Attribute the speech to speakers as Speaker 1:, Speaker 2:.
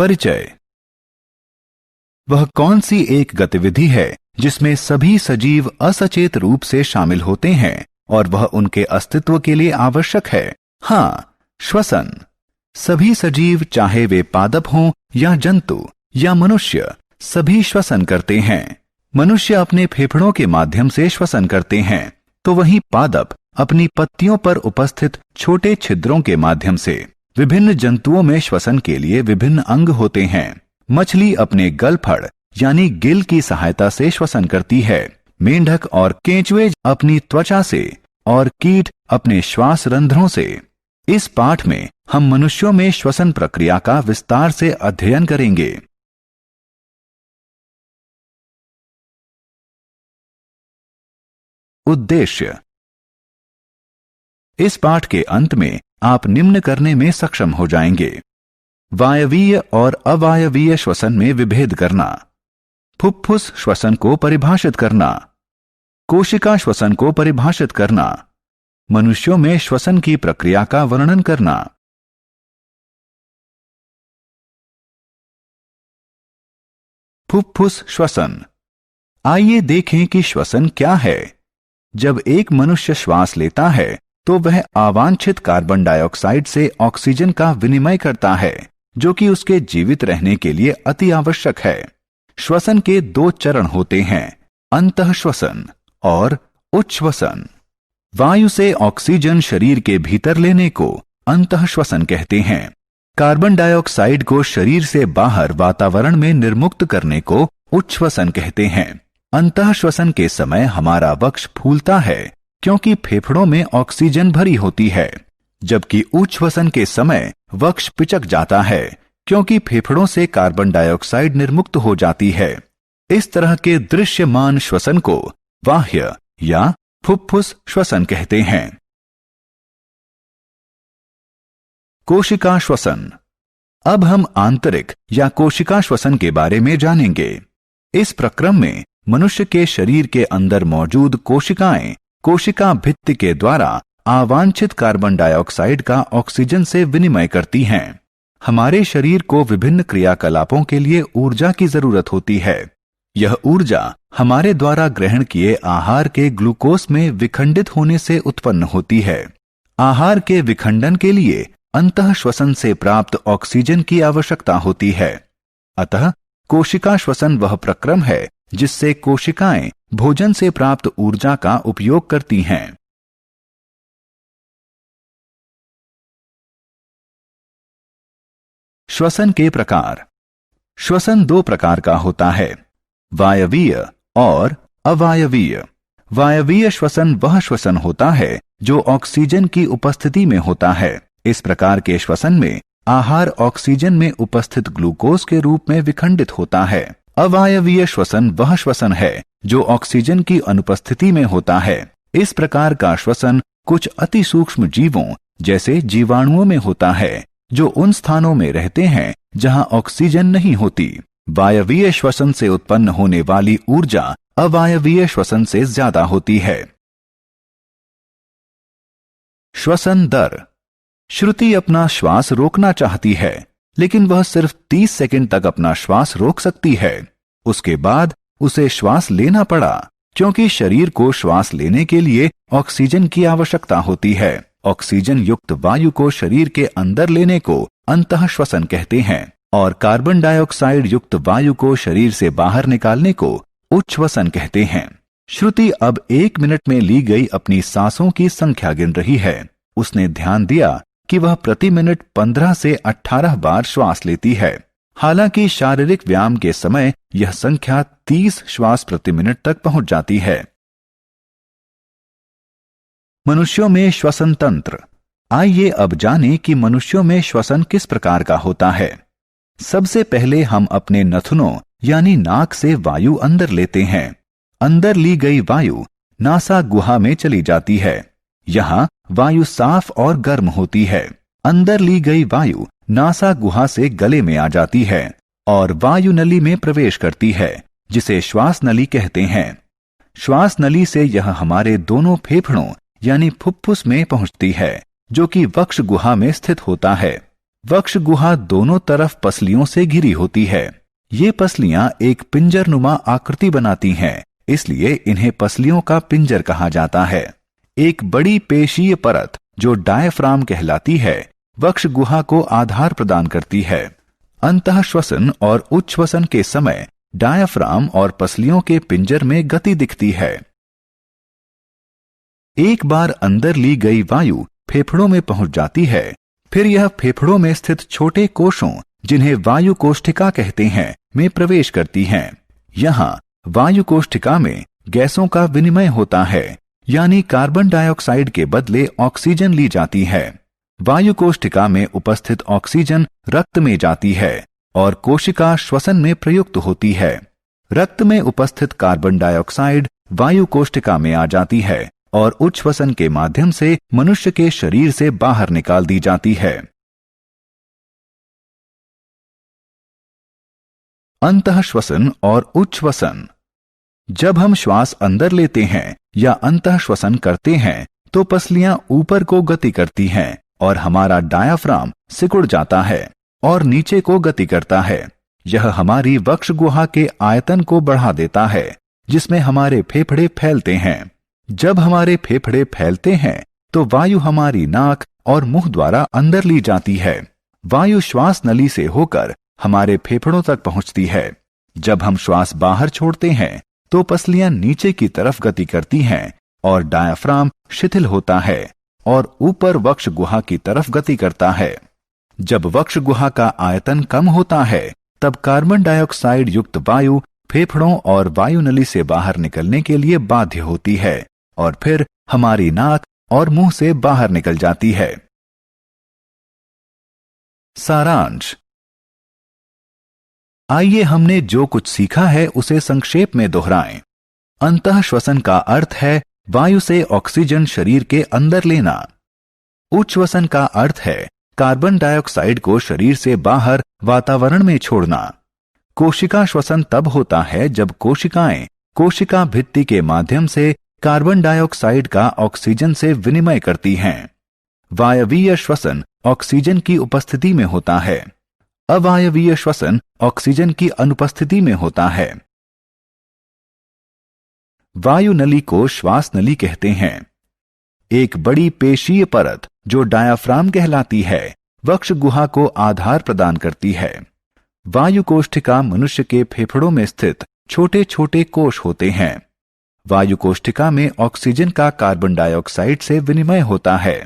Speaker 1: परिचय। वह कौन सी एक गतिविधि है जिसमें सभी सजीव असचेत रूप से शामिल होते हैं और वह उनके अस्तित्व के लिए आवश्यक है? हाँ, श्वसन। सभी सजीव, चाहे वे पादप हों या जंतु या मनुष्य, सभी श्वसन करते हैं। मनुष्य अपने फेफड़ों के माध्यम से श्वसन करते हैं, तो वहीं पादप अपनी पत्तियों पर उपस्थित छोटे छिद्रों के माध्यम से। विभिन्न जंतुओं में श्वसन के लिए विभिन्न अंग होते हैं। मछली अपने गलफड़ यानी गिल की सहायता से श्वसन करती है। मेंढक और केंचुए अपनी त्वचा से और कीट अपने श्वास रंध्रों से। इस पाठ में हम मनुष्यों में श्वसन प्रक्रिया का विस्तार से अध्ययन करेंगे। उद्देश्य। इस पाठ के अंत में आप निम्न करने में सक्षम हो जाएंगे: वायवीय और अवायवीय श्वसन में विभेद करना, फुफ्फुस श्वसन को परिभाषित करना, कोशिका श्वसन को परिभाषित करना, मनुष्यों में श्वसन की प्रक्रिया का वर्णन करना। फुफ्फुस श्वसन। आइए देखें कि श्वसन क्या है। जब एक मनुष्य श्वास लेता है तो वह अवांछित कार्बन डाइऑक्साइड से ऑक्सीजन का विनिमय करता है, जो कि उसके जीवित रहने के लिए अति आवश्यक है। श्वसन के दो चरण होते हैं, अंतःश्वसन और उच्छ्वसन। वायु से ऑक्सीजन शरीर के भीतर लेने को अंतःश्वसन कहते हैं। कार्बन डाइऑक्साइड को शरीर से बाहर वातावरण में निर्मुक्त करने को उच्छ्वसन कहते हैं। अंतःश्वसन के समय हमारा वक्ष फूलता है क्योंकि फेफड़ों में ऑक्सीजन भरी होती है, जबकि उच्छ्वसन के समय वक्ष पिचक जाता है क्योंकि फेफड़ों से कार्बन डाइऑक्साइड निर्मुक्त हो जाती है। इस तरह के दृश्यमान श्वसन को बाह्य या फुफ्फुस श्वसन कहते हैं। कोशिका श्वसन। अब हम आंतरिक या कोशिका श्वसन के बारे में जानेंगे। इस प्रक्रम में मनुष्य के शरीर के अंदर मौजूद कोशिकाएं कोशिका भित्ति के द्वारा अवांछित कार्बन डाइऑक्साइड का ऑक्सीजन से विनिमय करती हैं। हमारे शरीर को विभिन्न क्रियाकलापों के लिए ऊर्जा की जरूरत होती है। यह ऊर्जा हमारे द्वारा ग्रहण किए आहार के ग्लूकोज में विखंडित होने से उत्पन्न होती है। आहार के विखंडन के लिए अंतःश्वसन से प्राप्त ऑक्सीजन की आवश्यकता होती है। अतः कोशिका श्वसन वह प्रक्रम है जिससे कोशिकाएं भोजन से प्राप्त ऊर्जा का उपयोग करती हैं। श्वसन के प्रकार। श्वसन दो प्रकार का होता है, वायवीय और अवायवीय। वायवीय श्वसन वह श्वसन होता है जो ऑक्सीजन की उपस्थिति में होता है। इस प्रकार के श्वसन में आहार ऑक्सीजन में उपस्थित ग्लूकोज के रूप में विखंडित होता है। अवायवीय श्वसन वह श्वसन है जो ऑक्सीजन की अनुपस्थिति में होता है। इस प्रकार का श्वसन कुछ अति सूक्ष्म जीवों जैसे जीवाणुओं में होता है, जो उन स्थानों में रहते हैं जहां ऑक्सीजन नहीं होती। वायवीय श्वसन से उत्पन्न होने वाली ऊर्जा अवायवीय श्वसन से ज्यादा होती है। श्वसन दर। श्रुति अपना श्वास रोकना चाहती है, लेकिन वह सिर्फ 30 सेकंड तक अपना श्वास रोक सकती है। उसके बाद उसे श्वास लेना पड़ा, क्योंकि शरीर को श्वास लेने के लिए ऑक्सीजन की आवश्यकता होती है। ऑक्सीजन युक्त वायु को शरीर के अंदर लेने को अंतःश्वसन कहते हैं और कार्बन डाइऑक्साइड युक्त वायु को शरीर से बाहर निकालने को उच्छ्वसन कहते हैं। श्रुति अब 1 मिनट में ली गई अपनी सांसों की संख्या गिन रही है। उसने ध्यान दिया कि वह प्रति मिनट 15 से 18 बार श्वास लेती है। हालांकि शारीरिक व्यायाम के समय यह संख्या 30 श्वास प्रति मिनट तक पहुंच जाती है। मनुष्यों में श्वसन तंत्र। आइए अब जानें कि मनुष्यों में श्वसन किस प्रकार का होता है। सबसे पहले हम अपने नथुनों यानी नाक से वायु अंदर लेते हैं। अंदर ली गई वायु नासा गुहा में चली जाती है। यहाँ वायु साफ और गर्म होती है। अंदर ली गई वायु नासा गुहा से गले में आ जाती है और वायु नली में प्रवेश करती है, जिसे श्वास नली कहते हैं। श्वास नली से यह हमारे दोनों फेफड़ों यानी फुफ्फुस में पहुंचती है, जो कि वक्ष गुहा में स्थित होता है। वक्ष गुहा दोनों तरफ पसलियों से घिरी होती है। ये पसलियां एक पिंजरनुमा आकृति बनाती हैं, इसलिए इन्हें पसलियों का पिंजर कहा जाता है। एक बड़ी पेशीय परत जो डायफ्राम कहलाती है, वक्ष गुहा को आधार प्रदान करती है। अंतः श्वसन और उच्छ्वसन के समय डायफ्राम और पसलियों के पिंजर में गति दिखती है। एक बार अंदर ली गई वायु फेफड़ों में पहुंच जाती है, फिर यह फेफड़ों में स्थित छोटे कोशों, जिन्हें वायु कोष्ठिका कहते हैं, में प्रवेश करती हैं। यहाँ वायु कोष्ठिका में गैसों का विनिमय होता है, यानी कार्बन डाइऑक्साइड के बदले ऑक्सीजन ली जाती है। वायु कोष्ठिका में उपस्थित ऑक्सीजन रक्त में जाती है और कोशिका श्वसन में प्रयुक्त होती है। रक्त में उपस्थित कार्बन डाइऑक्साइड वायु कोष्ठिका में आ जाती है और उच्छ्वसन के माध्यम से मनुष्य के शरीर से बाहर निकाल दी जाती है। अंतःश्वसन और उच्छ्वसन। जब हम श्वास अंदर लेते हैं या अंतःश्वसन करते हैं तो पसलियां ऊपर को गति करती हैं और हमारा डायाफ्राम सिकुड़ जाता है और नीचे को गति करता है। यह हमारी वक्ष गुहा के आयतन को बढ़ा देता है, जिसमें हमारे फेफड़े फैलते हैं। जब हमारे फेफड़े फैलते हैं तो वायु हमारी नाक और मुंह द्वारा अंदर ली जाती है। वायु श्वास नली से होकर हमारे फेफड़ों तक पहुंचती है। जब हम श्वास बाहर छोड़ते हैं तो पसलियां नीचे की तरफ गति करती हैं और डायाफ्राम शिथिल होता है और ऊपर वक्ष गुहा की तरफ गति करता है। जब वक्ष गुहा का आयतन कम होता है तब कार्बन डाइऑक्साइड युक्त वायु फेफड़ों और वायु नली से बाहर निकलने के लिए बाध्य होती है और फिर हमारी नाक और मुंह से बाहर निकल जाती है। सारांश। आइए हमने जो कुछ सीखा है उसे संक्षेप में दोहराएं। अंतःश्वसन का अर्थ है वायु से ऑक्सीजन शरीर के अंदर लेना। उच्छ्वसन का अर्थ है कार्बन डाइऑक्साइड को शरीर से बाहर वातावरण में छोड़ना। कोशिका श्वसन तब होता है जब कोशिकाएं कोशिका भित्ति के माध्यम से कार्बन डाइऑक्साइड का ऑक्सीजन से विनिमय करती हैं। वायवीय श्वसन ऑक्सीजन की उपस्थिति में होता है। अवायवीय श्वसन ऑक्सीजन की अनुपस्थिति में होता है। वायु नली को श्वास नली कहते हैं। एक बड़ी पेशीय परत जो डायाफ्राम कहलाती है, वक्ष गुहा को आधार प्रदान करती है। वायु कोष्ठिका मनुष्य के फेफड़ों में स्थित छोटे छोटे कोश होते हैं। वायु कोष्ठिका में ऑक्सीजन का कार्बन डाइऑक्साइड से विनिमय होता है।